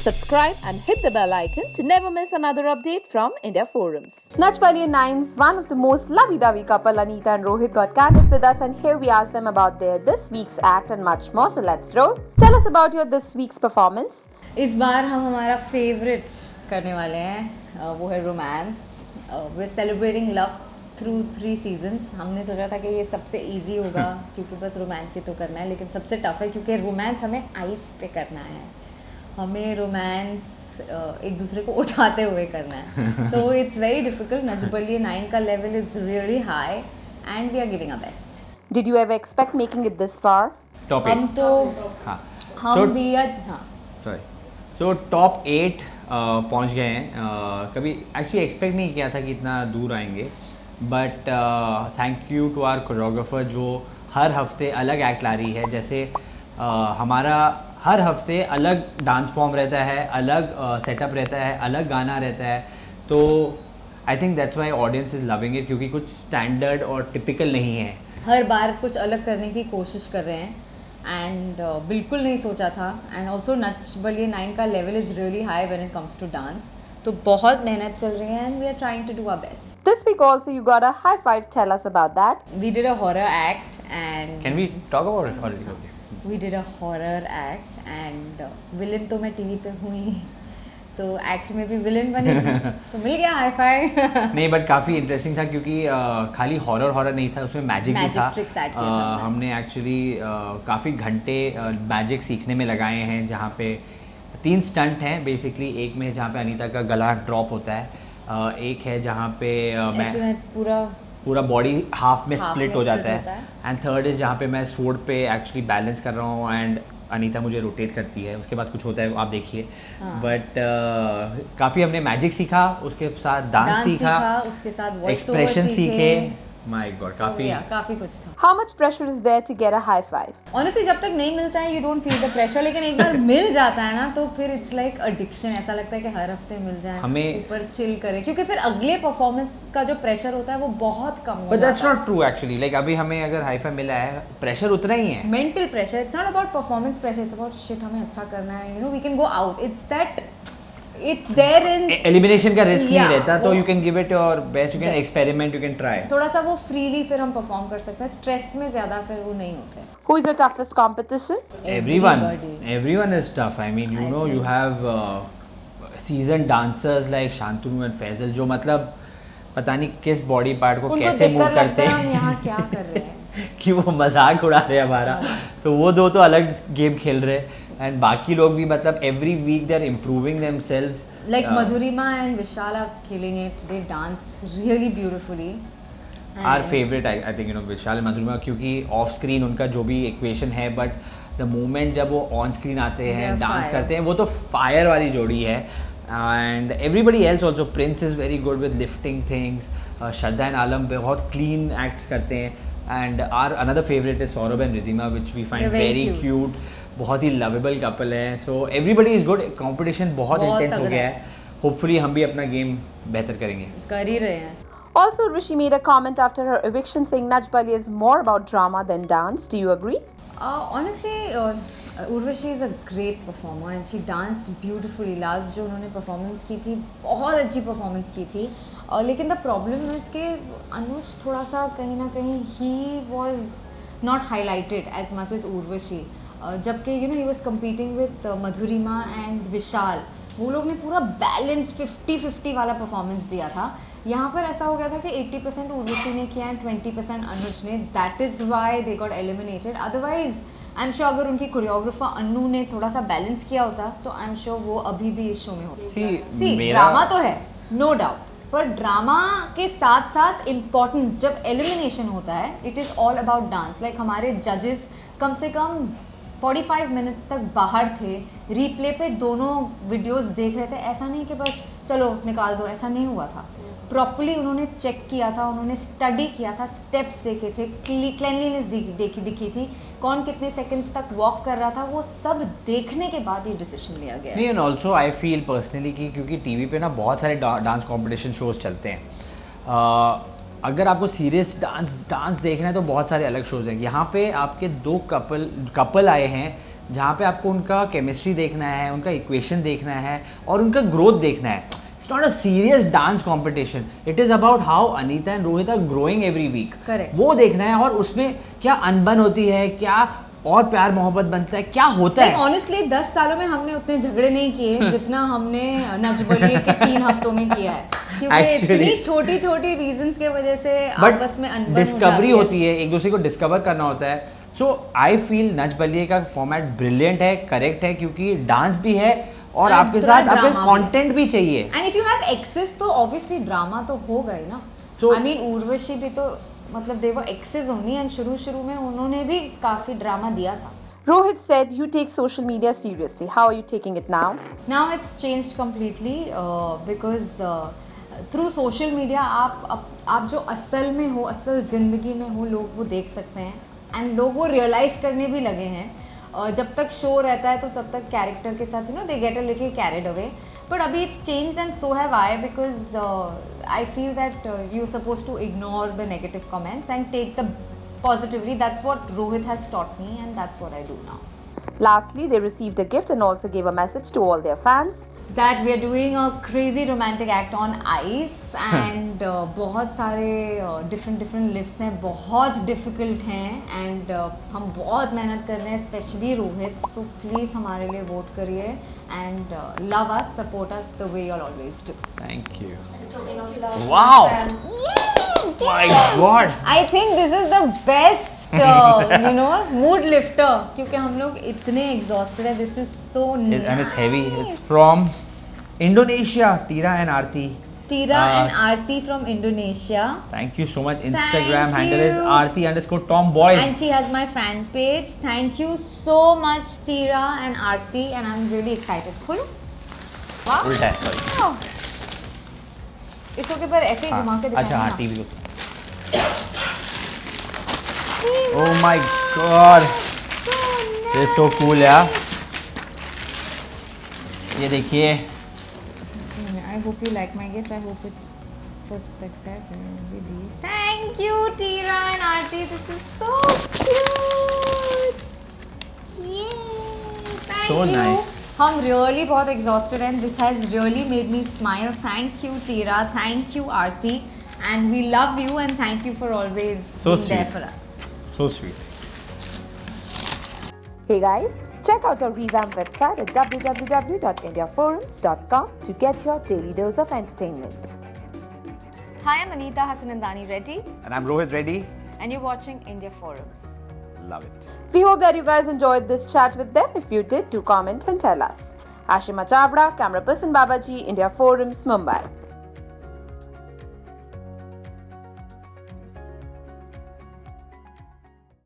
Subscribe and hit the bell icon to never miss another update from India Forums. Nach Paliye 9's one of the most lovey-dovey couple, Anita and Rohit, got candid with us, and here we asked them about their this week's act and much more. So let's roll. Tell us about your this week's performance. इस बार हम हमारा favourite करने वाले हैं, वो है romance. वे celebrating love through 3 seasons. हमने सोचा था कि ये सबसे इजी होगा क्योंकि बस रोमांस ही तो करना है, लेकिन सबसे टफ है क्योंकि रोमांस हमें आइस पे करना है। हमें रोमांस एक दूसरे को उठाते हुए करना है, तो it's very difficult. Nach Baliye 9 का level is really high and we are giving our best. Did you ever expect making it this far? Top हम 8 तो हम भी सो टॉप 8 पहुंच गए हैं। कभी एक्चुअली एक्सपेक्ट नहीं किया था कि इतना दूर आएंगे, but thank you to our choreographer जो हर हफ्ते अलग एक्ट ला रही है। जैसे हमारा हर हफ्ते अलग डांस फॉर्म रहता है, अलग सेटअप रहता है, अलग गाना रहता है, तो I think that's why audience is loving it, क्योंकि कुछ स्टैंडर्ड और टिपिकल नहीं है। हर बार कुछ अलग करने की कोशिश कर रहे हैं एंड बिल्कुल नहीं सोचा था। एंड ऑल्सो नच बलिए 9 का level is really high when it comes to dance, तो बहुत मेहनत चल रही है and we are trying to do our best. This week also you got a high five. Tell us about that. We did a horror act and can we talk about it already? we did a horror act and villain तो मैं TV पे हुई, तो act में भी villain बनी थी, तो मिल गया हाई फाइव। नहीं, बट काफ़ी इंटरेस्टिंग था क्योंकि खाली हॉरर नहीं था, उसमें मैजिक भी था। ट्रिक्स ऐड किया था हमने एक्चुअली काफ़ी घंटे मैजिक सीखने में लगाए हैं, जहाँ पे 3 स्टंट हैं बेसिकली। एक में जहाँ पे अनीता का गला ड्रॉप होता है, एक है जहाँ पे मैं पूरा बॉडी हाफ में स्प्लिट हो जाता है, एंड थर्ड इज जहाँ पे मैं स्वॉर्ड पे एक्चुअली बैलेंस कर रहा हूँ एंड अनीता मुझे रोटेट करती है। उसके बाद कुछ होता है, आप देखिए। बट काफ़ी हमने मैजिक सीखा, उसके साथ डांस सीखा, उसके साथ एक्सप्रेशन सीखे। माय गॉड, काफ़ी कुछ था। How much pressure is there to get a high five? Honestly जब तक नहीं मिलता है you don't feel the pressure, लेकिन एक बार मिल जाता है ना तो फिर इट्स लाइक एडिक्शन। ऐसा लगता है कि हर हफ्ते मिल जाए, हमें ऊपर चिल करें, क्योंकि फिर अगले परफॉर्मेंस का जो प्रेशर होता है वो बहुत कम हो बट जाता है। That's not true actually. Like अभी हमें अगर हाई फाई मिला है, प्रेशर उतना ही है। Mental pressure, it's not about performance pressure, it's about shit हमें अच्छा करना है, you know we can go out. It's there in elimination का रिस्क नहीं रहता, तो you can give it your best, you can experiment, you can try. थोड़ा सा वो फ्रीली फिर हम परफॉर्म कर सकते हैं, स्ट्रेस में ज्यादा फिर वो नहीं होते। Who is your toughest competition? Everyone is tough. I mean, you know, you have seasoned dancers like Shantanu and Faisal, जो मतलब पता नहीं किस बॉडी पार्ट को कैसे मूव करते हैं, हम यहाँ क्या कर रहे हैं कि वो मजाक उड़ा रहे हैं हमारा। तो वो दो तो अलग गेम खेल रहे हैं, एंड बाकी लोग भी मतलब every week they are improving themselves. Like Madhurima and Vishal are killing it. They dance really beautifully. Our favourite I think, you know, Vishal Madhurima, क्योंकि ऑफ स्क्रीन उनका जो भी इक्वेशन है, बट द मोमेंट जब वो ऑन स्क्रीन आते हैं, dance करते हैं, वो तो फायर वाली जोड़ी है। And everybody else also, prince is very good with lifting things, Shraddha and Alam बहुत क्लीन एक्ट्स करते हैं, and our another favourite is Saurabh and Ridhima which we find very cute. बहुत ही लवेबल कपल है, so everybody is good. Competition बहुत intense हो गया है, होपफुली हम भी अपना गेम बेहतर करेंगे, कर ही रहे हैं। Also, Urvashi made a comment after her eviction saying Nach Baliye is more about drama than dance. Do you agree? Honestly, Urvashi is a great performer and she danced beautifully. Last जो उन्होंने performance की थी, बहुत अच्छी performance की थी। लेकिन the problem is कि अनुज थोड़ा सा कहीं ना कहीं he was not highlighted as much as Urvashi. जबकि you know he was competing with Madhurima and Vishal. वो लोग ने पूरा बैलेंस 50-50 वाला परफॉर्मेंस दिया था। यहाँ पर ऐसा हो गया था कि 80% उर्वशी ने किया एंड 20% अनुज ने, that is why they got eliminated. Otherwise I am sure अगर उनकी कोरियोग्राफर अन्नू ने थोड़ा सा बैलेंस किया होता तो आई एम श्योर वो अभी भी इस शो में होते। सी ड्रामा तो है नो डाउट, पर ड्रामा के साथ साथ इम्पोर्टेंस जब एलिमिनेशन होता है, it is all about dance. Like हमारे जजेस कम से कम 45 मिनट्स तक बाहर थे, रीप्ले पे दोनों वीडियोस देख रहे थे। ऐसा नहीं कि बस चलो निकाल दो, ऐसा नहीं हुआ था। प्रॉपर्ली उन्होंने चेक किया था, उन्होंने स्टडी किया था, स्टेप्स देखे थे, क्लेनलीनेस दिखी थी, कौन कितने सेकंड्स तक वॉक कर रहा था, वो सब देखने के बाद ये डिसीजन लिया गया। नहीं, and also I feel personally कि क्योंकि टीवी पे ना बहुत सारे डांस कंपटीशन शोज चलते हैं, अगर आपको सीरियस डांस देखना है तो बहुत सारे अलग शोज हैं। यहाँ पे आपके 2 कपल आए हैं जहाँ पे आपको उनका केमिस्ट्री देखना है, उनका इक्वेशन देखना है और उनका ग्रोथ देखना है. It's not a serious dance competition. It is about how Anita and Rohit are growing every week. Correct. वो देखना है और उसमें क्या अनबन होती है, क्या और प्यार मोहब्बत बनता है, क्या होता है. ऑनेस्टली 10 सालों में हमने उतने झगड़े नहीं किए जितना हमने नच बलिए के 3 हफ्तों में किया है, क्योंकि इतनी छोटी छोटी रीजंस के वजह से आपस में अनबन डिस्कवरी होती है, एक दूसरे को डिस्कवर करना होता है. सो आई फील नच बलिए का फॉर्मेट ब्रिलियंट है, करेक्ट है, क्योंकि डांस भी है और आपके साथ आपके कंटेंट भी चाहिए. And if you have access तो ऑब्वियसली ड्रामा तो होगा ही ना. आई मीन उर्वशी भी तो मतलब दे वर एक्सेस ओनली एंड शुरू में उन्होंने भी काफी ड्रामा दिया था. Rohit said you take social media seriously. How are you taking it now? Now it's changed completely because through social media आप जो असल में हो, असल ज़िंदगी में हो, लोग वो देख सकते हैं एंड लोग वो रियलाइज़ करने भी लगे हैं. जब तक शो रहता है तो तब तक कैरेक्टर के साथ they get a little carried away. But अभी it's changed and so have I, because I feel that you suppose to ignore the negative comments and take the positively. That's what Rohit has taught me and that's what I do now. Lastly, they received a gift and also gave a message to all their fans. That we are doing a crazy romantic act on ice and बहुत सारे different lifts हैं, बहुत difficult हैं and हम बहुत मेहनत कर रहे हैं, especially Rohit. So please हमारे लिए vote करिए and love us, support us the way you all always do. Thank you. Wow. My God. I think this is the best mood lifter क्योंकि हम लोग इतने exhausted हैं. This is so nice. And it's heavy. It's from Indonesia. Tira and Aarti. Tira and Aarti from Indonesia. Thank you so much. Instagram handle is Aarti_tomboy. And she has my fan page. Thank you so much, Tira and Aarti, and I'm really excited. खोलो. Wow. उल्टा है. Sorry. It's okay, पर ऐसे ही घुमा के दिखाना. अच्छा हाँ टीवी को. Oh my God. This is so cool यार. ये देखिए. I hope you like my gift. I hope it for success. Thank you, Tira and Aarti. This is so cute. Yay! Thank So you. nice. हम really बहुत exhausted and this has really made me smile. Thank you, Tira. Thank you, Aarti. And we love you and thank you for always being there for us. So sweet. Hey guys, check out our revamped website at www.indiaforums.com to get your daily dose of entertainment. Hi, I'm Anita Hassanandani Reddy. And I'm Rohit Reddy. And you're watching India Forums. Love it. We hope that you guys enjoyed this chat with them. If you did, do comment and tell us. Ashima Chavda, camera person Babaji, India Forums, Mumbai.